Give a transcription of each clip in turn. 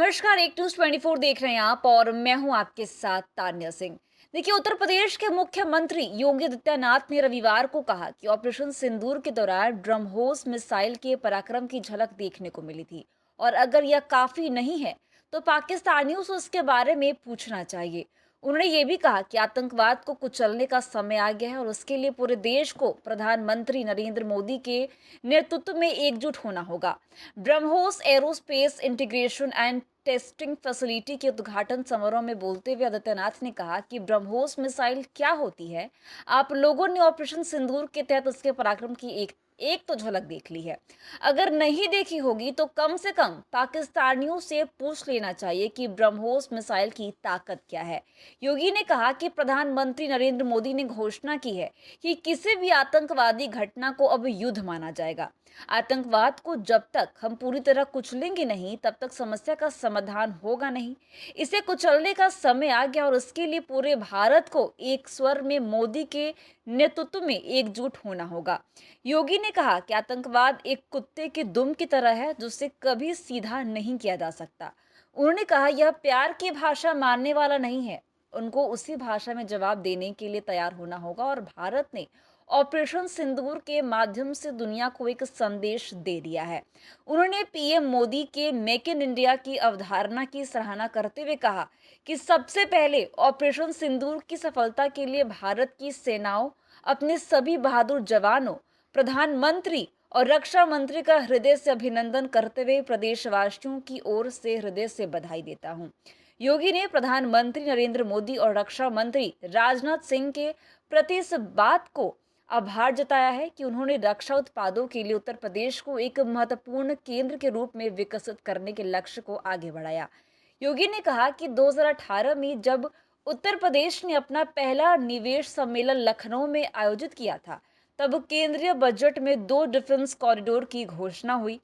नमस्कार, एक न्यूज 24 देख रहे हैं आप और मैं हूं आपके साथ तान्या सिंह। देखिए, उत्तर प्रदेश के मुख्यमंत्री योगी आदित्यनाथ ने रविवार को कहा कि ऑपरेशन सिंदूर के दौरान ब्रह्मोस मिसाइल के पराक्रम की झलक देखने को मिली थी और अगर यह काफी नहीं है तो पाकिस्तानियों से उसके बारे में पूछना चाहिए। उन्होंने ये भी कहा कि आतंकवाद को कुचलने का समय आ गया है और उसके लिए पूरे देश को प्रधानमंत्री नरेंद्र मोदी के नेतृत्व में एकजुट होना होगा। BrahMos aerospace integration and testing facility के उद्घाटन समारोह में बोलते हुए आदित्यनाथ ने कहा कि ब्रह्मोस मिसाइल क्या होती है। आप लोगों ने ऑपरेशन सिंदूर के तहत उसके पराक्रम की एक एक तो झलक देख ली है। अगर नहीं देखी होगी तो कम से कम पाकिस्तानियों से पूछ लेना चाहिए कि ब्रह्मोस मिसाइल की ताकत क्या है। योगी ने कहा कि प्रधानमंत्री नरेंद्र मोदी ने घोषणा की है कि किसी भी आतंकवादी घटना को अब युद्ध माना जाएगा। आतंकवाद को जब तक हम पूरी तरह कुचलेंगे नहीं तब तक समस्या का समाधान होगा नहीं। इसे कुचलने का समय आ गया और उसके लिए पूरे भारत को एक स्वर में मोदी के नेतृत्व में एकजुट होना होगा। योगी ने कहा कि आतंकवाद एक कुत्ते के दुम की तरह है जिसे कभी सीधा नहीं किया जा सकता। उन्होंने कहा यह प्यार की भाषा मानने वाला नहीं है, उनको उसी भाषा में जवाब देने के लिए तैयार होना होगा और भारत ने ऑपरेशन सिंदूर के माध्यम से दुनिया को एक संदेश दे दिया है। उन्होंने पीएम मोदी के मेक इन इंडिया की अवधारणा की सराहना करते हुए कहा कि सबसे पहले ऑपरेशन सिंदूर की सफलता के लिए भारत की सेनाओं, अपने सभी बहादुर जवानों, प्रधानमंत्री और रक्षा मंत्री का हृदय से अभिनंदन करते हुए प्रदेशवासियों की ओर से हृदय से बधाई देता हूं। योगी ने प्रधानमंत्री नरेंद्र मोदी और रक्षा मंत्री राजनाथ सिंह के प्रति इस बात को आभार जताया है कि उन्होंने रक्षा उत्पादों के लिए उत्तर प्रदेश को एक महत्वपूर्ण केंद्र के रूप में विकसित करने के लक्ष्य को आगे बढ़ाया। योगी ने कहा कि 2018 में जब उत्तर प्रदेश ने अपना पहला निवेश सम्मेलन लखनऊ में आयोजित किया था, तब केंद्रीय बजट में 2 डिफेंस कॉरिडोर की घोषणा हुई।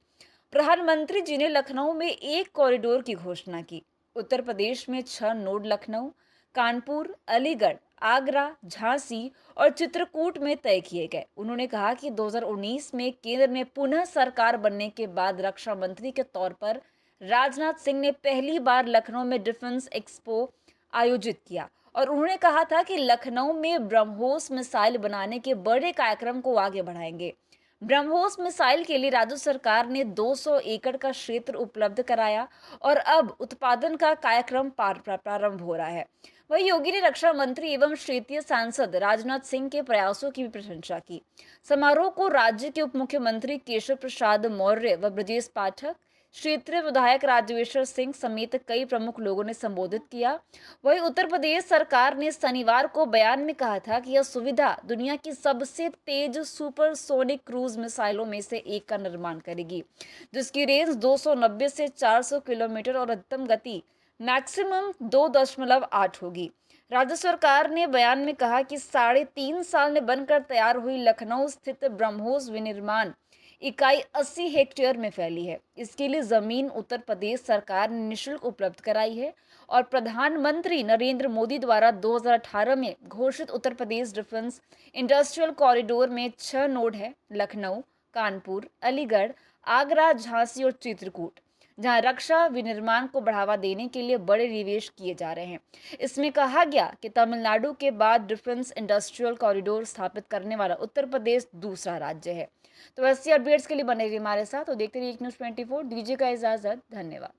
प्रधानमंत्री जी ने लखनऊ में एक कॉरिडोर की घोषणा की। उत्तर प्रदेश में 6 नोड लखनऊ, कानपुर, अलीगढ़, आगरा, झांसी और चित्रकूट में तय किए गए। उन्होंने कहा कि 2019 में केंद्र में पुनः सरकार बनने के बाद रक्षा मंत्री के तौर पर राजनाथ सिंह ने पहली बार लखनऊ में डिफेंस एक्सपो आयोजित किया और उन्होंने कहा था कि लखनऊ में ब्रह्मोस मिसाइल बनाने के बड़े कार्यक्रम को आगे बढ़ाएंगे। ब्रह्मोस मिसाइल के लिए राज्य सरकार ने 200 एकड़ का क्षेत्र उपलब्ध कराया और अब उत्पादन का कार्यक्रम प्रारंभ हो रहा है। वहीं योगी ने रक्षा मंत्री एवं क्षेत्रीय सांसद राजनाथ सिंह के प्रयासों की भी प्रशंसा की। समारोह को राज्य के उप मुख्यमंत्री केशव प्रसाद मौर्य व ब्रजेश पाठक, क्षेत्रीय विधायक राजवेश्वर सिंह समेत कई प्रमुख लोगों ने संबोधित किया। वहीं उत्तर प्रदेश सरकार ने शनिवार को बयान में कहा था कि यह सुविधा दुनिया की सबसे तेज सुपरसोनिक क्रूज मिसाइलों में से एक का निर्माण करेगी, जिसकी रेंज 290 से 400 किलोमीटर और अधिकतम गति मैक्सिमम 2.8 होगी। राज्य सरकार ने बयान में कहा कि 3.5 साल में बनकर तैयार हुई लखनऊ स्थित ब्रह्मोस विनिर्माण इकाई 80 हेक्टेयर में फैली है। इसके लिए जमीन उत्तर प्रदेश सरकार ने निःशुल्क उपलब्ध कराई है और प्रधानमंत्री नरेंद्र मोदी द्वारा 2018 में घोषित Uttar Pradesh defence industrial corridor में 6 नोड है: लखनऊ, कानपुर, अलीगढ़, आगरा, झांसी और चित्रकूट, जहां रक्षा विनिर्माण को बढ़ावा देने के लिए बड़े निवेश किए जा रहे हैं। इसमें कहा गया कि तमिलनाडु के बाद डिफेंस इंडस्ट्रियल कॉरिडोर स्थापित करने वाला उत्तर प्रदेश दूसरा राज्य है। तो ऐसी अपडेट्स के लिए बने रहिए हमारे साथ और देखते रहिए एक न्यूज़ 24। दीजिएगा इजाजत। धन्यवाद।